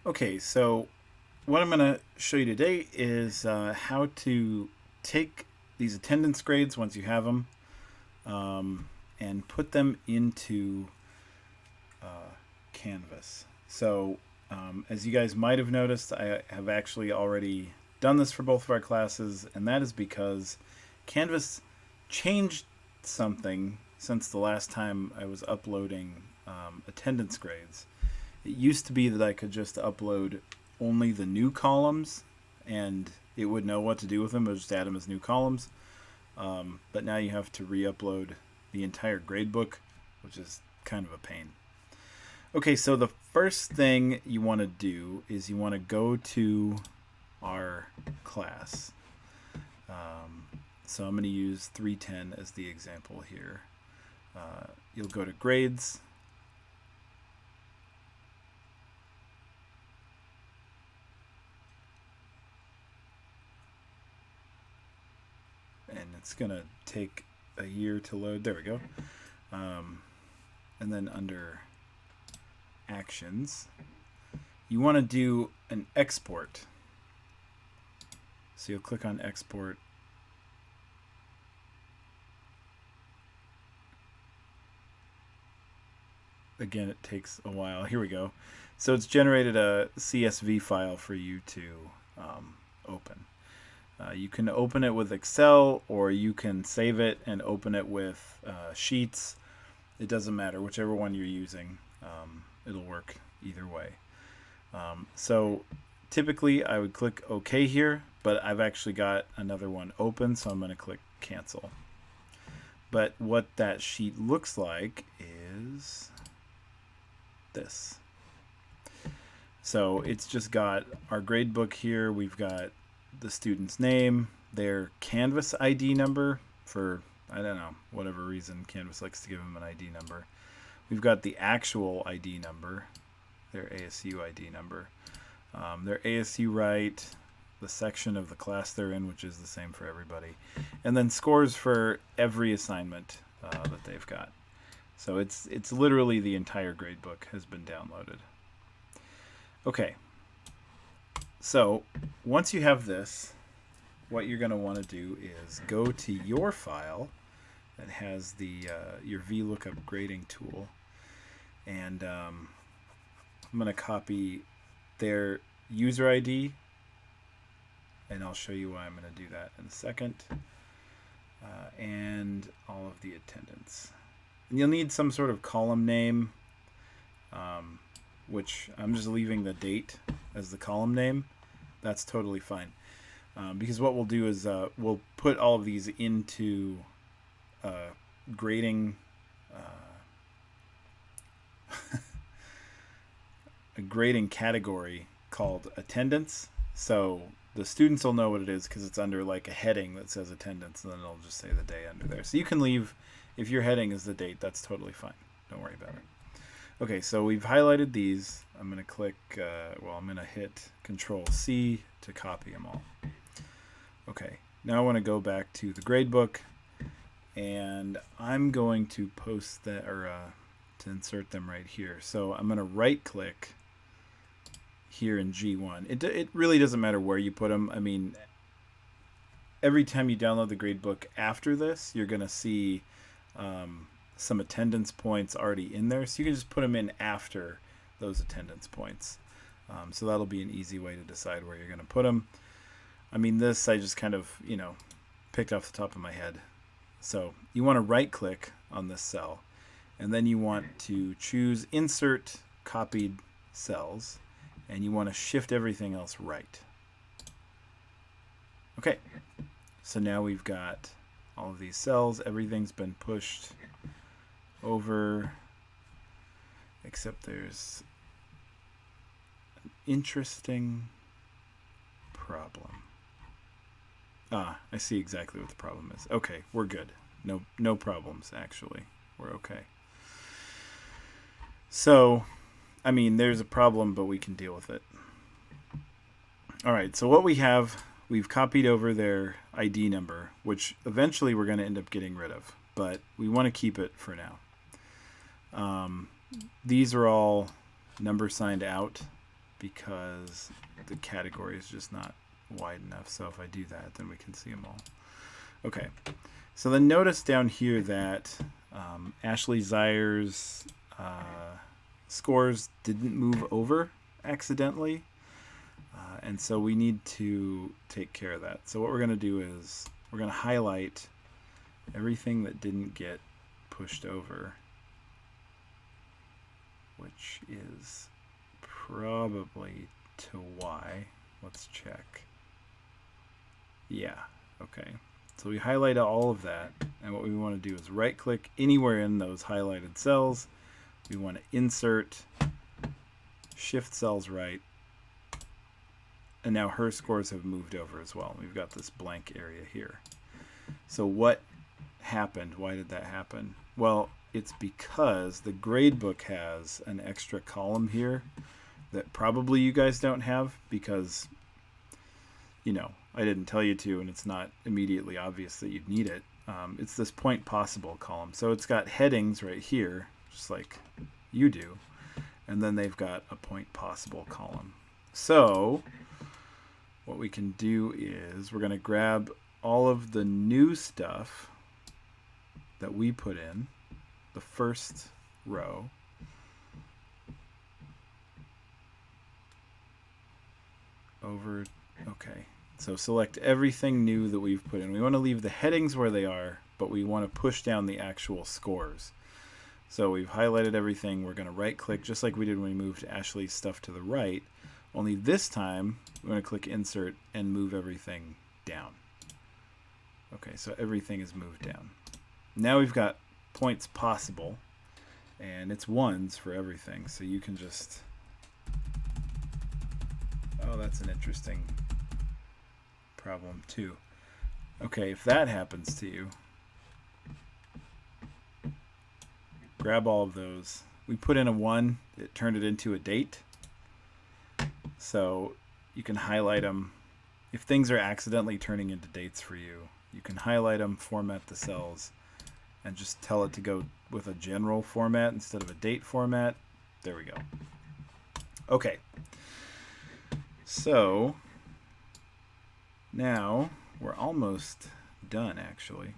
Okay, so what I'm going to show you today is how to take these attendance grades once you have them and put them into Canvas. So, as you guys might have noticed, I have actually already done this for both of our classes, and that is because Canvas changed something since the last time I was uploading attendance grades. It used to be that I could just upload only the new columns and it would know what to do with them. It would just add them as new columns. But now you have to re-upload the entire gradebook, which is kind of a pain. Okay, so the first thing you want to do is you want to go to our class. So I'm going to use 310 as the example here. You'll go to grades. And it's going to take a year to load. There we go. And then under actions, you want to do an export. So you'll click on export. Again, it takes a while. Here we go. So it's generated a CSV file for you to open. You can open it with Excel, or you can save it and open it with Sheets. It doesn't matter, whichever one you're using. It'll work either way. So typically I would click OK here, but I've actually got another one open, so I'm going to click Cancel. But what that sheet looks like is this. So it's just got our gradebook here. We've got the student's name, their Canvas ID number for, I don't know, whatever reason Canvas likes to give them an ID number. We've got the actual ID number, their ASU ID number, their ASU right, the section of the class they're in, which is the same for everybody, and then scores for every assignment that they've got. So it's literally the entire gradebook has been downloaded. Okay, so once you have this, what you're going to want to do is go to your file that has the your VLOOKUP grading tool, and I'm going to copy their user ID, and I'll show you why I'm going to do that in a second, and all of the attendance. And you'll need some sort of column name, which I'm just leaving the date as the column name. That's totally fine. Because what we'll do is we'll put all of these into grading a grading category called attendance. So the students will know what it is because it's under like a heading that says attendance, and then it'll just say the day under there. So you can leave, if your heading is the date, that's totally fine. Don't worry about it. Okay, so we've highlighted these. I'm going to click, I'm going to hit Control C to copy them all. Okay, now I want to go back to the gradebook, and I'm going to post that, or to insert them right here. So I'm going to right click here in G1. It really doesn't matter where you put them. I mean, every time you download the gradebook after this, you're going to see some attendance points already in there. So you can just put them in after those attendance points. So that'll be an easy way to decide where you're going to put them. I mean, this I just kind of, picked off the top of my head. So you want to right click on this cell, and then you want to choose Insert Copied Cells, and you want to shift everything else right. Okay, so now we've got all of these cells. Everything's been pushed over, except there's an interesting problem. I see exactly what the problem is. Okay, we're good. No problems, actually. We're okay. So, I mean, there's a problem, but we can deal with it. All right, so what we have, we've copied over their ID number, which eventually we're going to end up getting rid of, but we want to keep it for now. These are all number signed out, because the category is just not wide enough. So if I do that, then we can see them all. Okay, so then notice down here that Ashley Zier's scores didn't move over accidentally. And so we need to take care of that. So what we're going to do is we're going to highlight everything that didn't get pushed over, which is probably to Y. Let's check. Yeah, okay. So we highlight all of that, and what we want to do is right click anywhere in those highlighted cells. We want to insert, shift cells right, and now her scores have moved over as well. We've got this blank area here. So what happened? Why did that happen? Well, it's because the gradebook has an extra column here that probably you guys don't have because, you know, I didn't tell you to, and it's not immediately obvious that you'd need it. It's this point possible column. So it's got headings right here, just like you do, and then they've got a point possible column. So what we can do is we're going to grab all of the new stuff that we put in the first row, over. Okay, so select everything new that we've put in. We want to leave the headings where they are, but we want to push down the actual scores. So we've highlighted everything. We're going to right click just like we did when we moved Ashley's stuff to the right, only this time we're going to click insert and move everything down. Okay, so everything is moved down. Now we've got points possible, and it's ones for everything, so you can just, oh, that's an interesting problem too. Okay, if that happens to you, grab all of those. We put in a 1, it turned it into a date. So you can highlight them. If things are accidentally turning into dates for you, you can highlight them, format the cells, and just tell it to go with a general format instead of a date format. There we go. Okay. So now we're almost done, actually.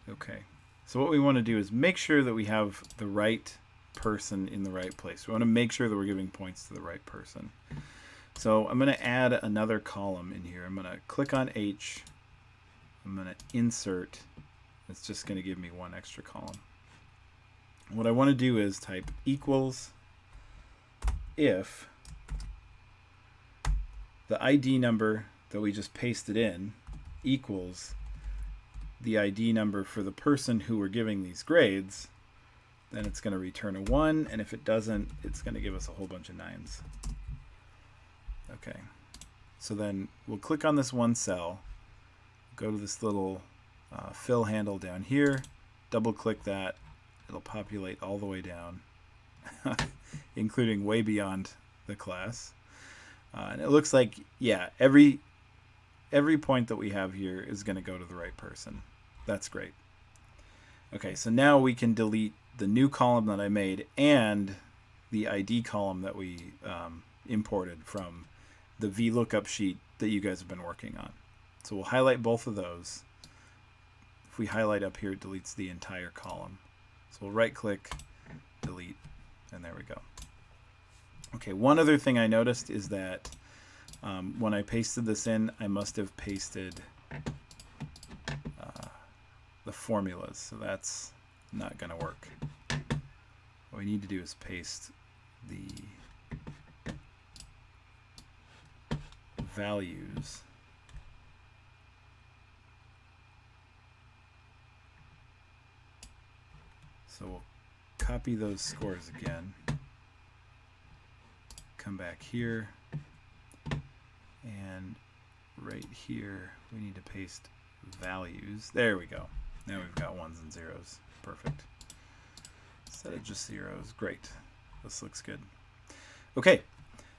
Okay. So what we want to do is make sure that we have the right person in the right place. We want to make sure that we're giving points to the right person. So I'm going to add another column in here. I'm going to click on H. I'm going to insert. It's just going to give me one extra column. What I want to do is type equals if the ID number that we just pasted in equals the ID number for the person who we're giving these grades, then it's going to return a 1, and if it doesn't, it's going to give us a whole bunch of 9s. Okay, so then we'll click on this one cell, go to this little fill handle down here, double click that, it'll populate all the way down, including way beyond the class. And it looks like, yeah, every point that we have here is going to go to the right person. That's great. Okay, so now we can delete the new column that I made and the ID column that we imported from the VLOOKUP sheet that you guys have been working on. So we'll highlight both of those. If we highlight up here, it deletes the entire column. So we'll right click, delete, and there we go. Okay, one other thing I noticed is that when I pasted this in, I must have pasted the formulas, so that's not going to work. What we need to do is paste the values. So we'll copy those scores again, come back here, and right here we need to paste values. There we go. Now we've got 1s and 0s. Perfect. Instead of just 0s. Great. This looks good. Okay,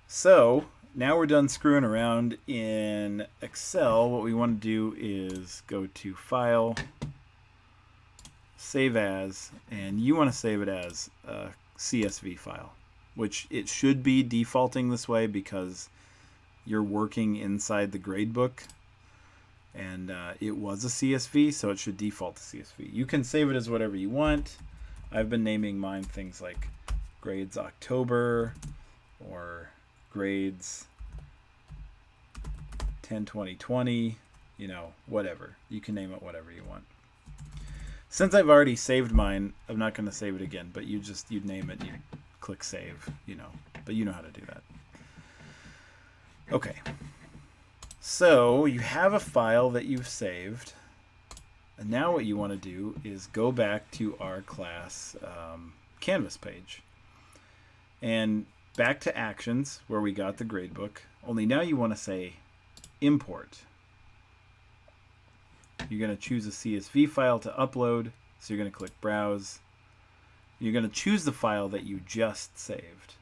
so now we're done screwing around in Excel. What we want to do is go to File, Save As, and you want to save it as a CSV file, which it should be defaulting this way because you're working inside the gradebook, and it was a CSV, so it should default to CSV. You can save it as whatever you want. I've been naming mine things like grades October or grades 10/20/20, you know, whatever. You can name it whatever you want. Since I've already saved mine, I'm not going to save it again, but you'd name it and you click save, you know, but you know how to do that. Okay. So you have a file that you've saved, and now what you want to do is go back to our class Canvas page and back to actions where we got the gradebook, only now you want to say import. You're going to choose a CSV file to upload, so you're going to click browse. You're going to choose the file that you just saved.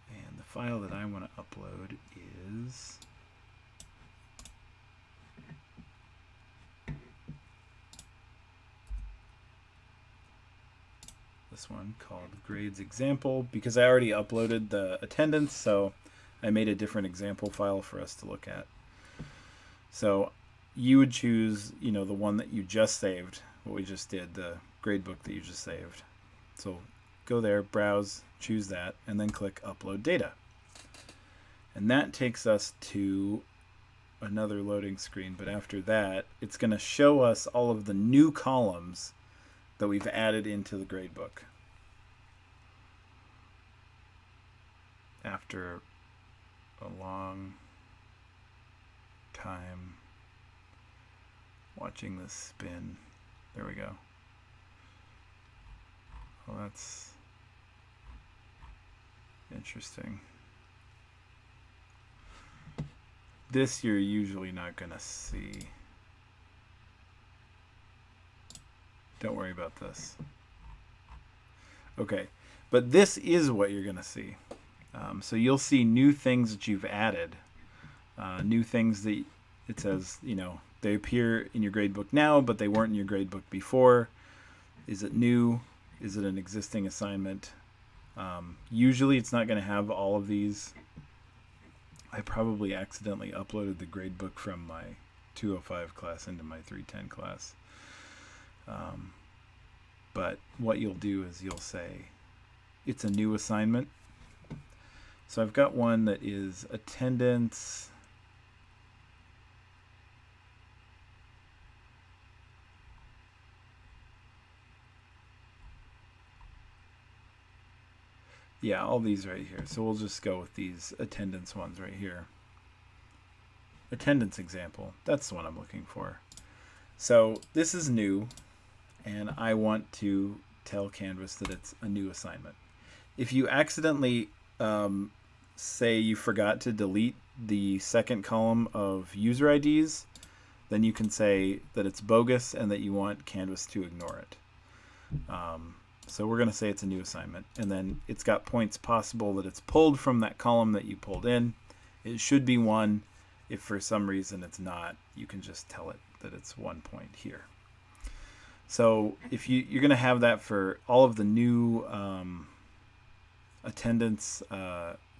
And the file that I want to upload is this one called grades example, because I already uploaded the attendance, so I made a different example file for us to look at. So you would choose, you know, the one that you just saved, what we just did, the gradebook that you just saved. So go there, browse, choose that, and then click upload data. And that takes us to another loading screen, but after that, it's going to show us all of the new columns that we've added into the gradebook. After a long time watching this spin. There we go. Well, that's interesting. This you're usually not going to see. Don't worry about this. Okay, but this is what you're going to see. So you'll see new things that you've added. New things that it says, you know, they appear in your gradebook now, but they weren't in your gradebook before. Is it new? Is it an existing assignment? Usually it's not going to have all of these. I probably accidentally uploaded the gradebook from my 205 class into my 310 class. But what you'll do is you'll say it's a new assignment. So I've got one that is attendance. Yeah, all these right here. So we'll just go with these attendance ones right here. Attendance example. That's the one I'm looking for. So this is new, and I want to tell Canvas that it's a new assignment. If you accidentally say you forgot to delete the second column of user IDs, then you can say that it's bogus and that you want Canvas to ignore it. So we're going to say it's a new assignment, and then it's got points possible that it's pulled from that column that you pulled in. It should be 1. If for some reason it's not, you can just tell it that it's 1 point here. So if you're going to have that for all of the new attendance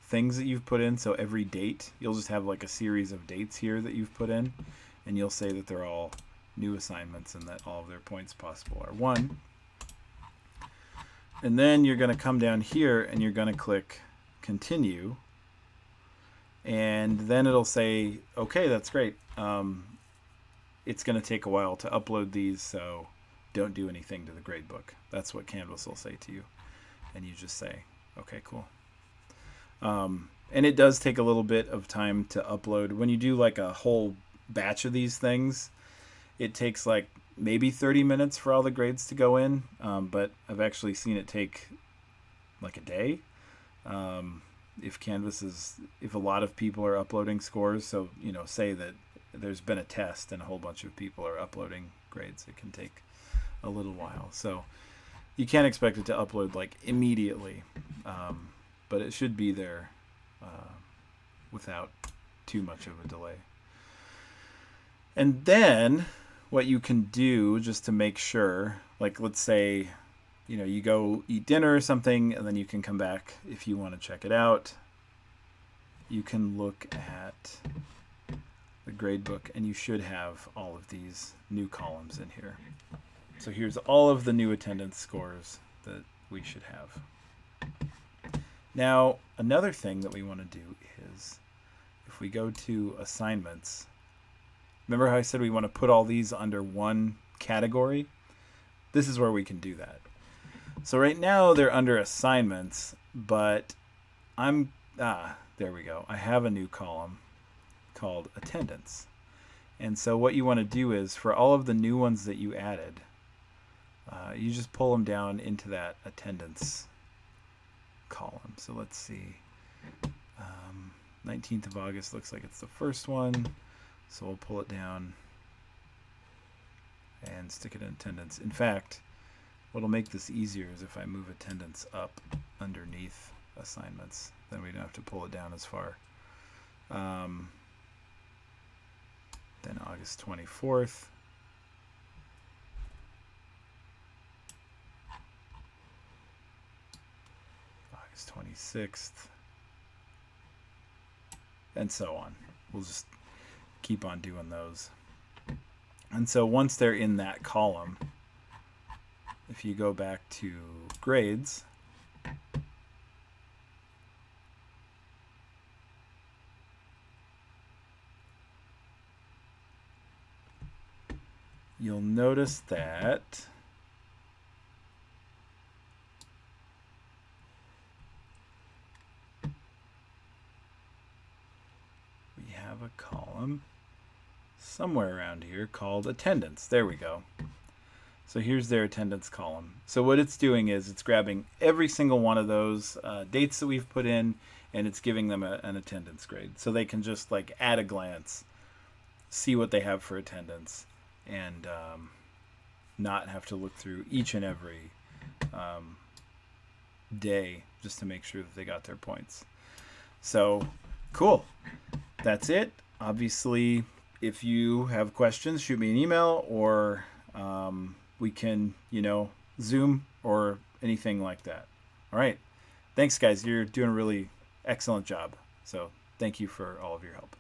things that you've put in, so every date, you'll just have like a series of dates here that you've put in, and you'll say that they're all new assignments and that all of their points possible are 1. And then you're going to come down here and you're going to click continue, and then it'll say, okay, that's great. It's going to take a while to upload these, so don't do anything to the gradebook. That's what Canvas will say to you, and you just say, okay, cool. And it does take a little bit of time to upload. When you do like a whole batch of these things, it takes like maybe 30 minutes for all the grades to go in, but I've actually seen it take like a day. If a lot of people are uploading scores, so, you know, say that there's been a test and a whole bunch of people are uploading grades, it can take a little while. So you can't expect it to upload like immediately, but it should be there without too much of a delay. And then what you can do, just to make sure, like let's say you go eat dinner or something, and then you can come back if you want to check it out. You can look at the gradebook, and you should have all of these new columns in here. So here's all of the new attendance scores that we should have. Now, another thing that we want to do is, if we go to assignments, remember how I said we want to put all these under one category? This is where we can do that. So right now they're under assignments, but there we go. I have a new column called attendance. And so what you want to do is, for all of the new ones that you added, you just pull them down into that attendance column. So let's see. 19th of August looks like it's the first one. So we'll pull it down and stick it in attendance. In fact, what'll make this easier is if I move attendance up underneath assignments. Then we don't have to pull it down as far. Then August 24th. August 26th. And so on. We'll just keep on doing those. And so once they're in that column, if you go back to grades, you'll notice that we have a column somewhere around here called attendance. There we go. So here's their attendance column. So what it's doing is it's grabbing every single one of those dates that we've put in, and it's giving them an attendance grade. So they can just, like, at a glance see what they have for attendance and not have to look through each and every day just to make sure that they got their points. So cool. That's it. Obviously, if you have questions, shoot me an email, or we can, Zoom or anything like that. All right. Thanks, guys. You're doing a really excellent job. So thank you for all of your help.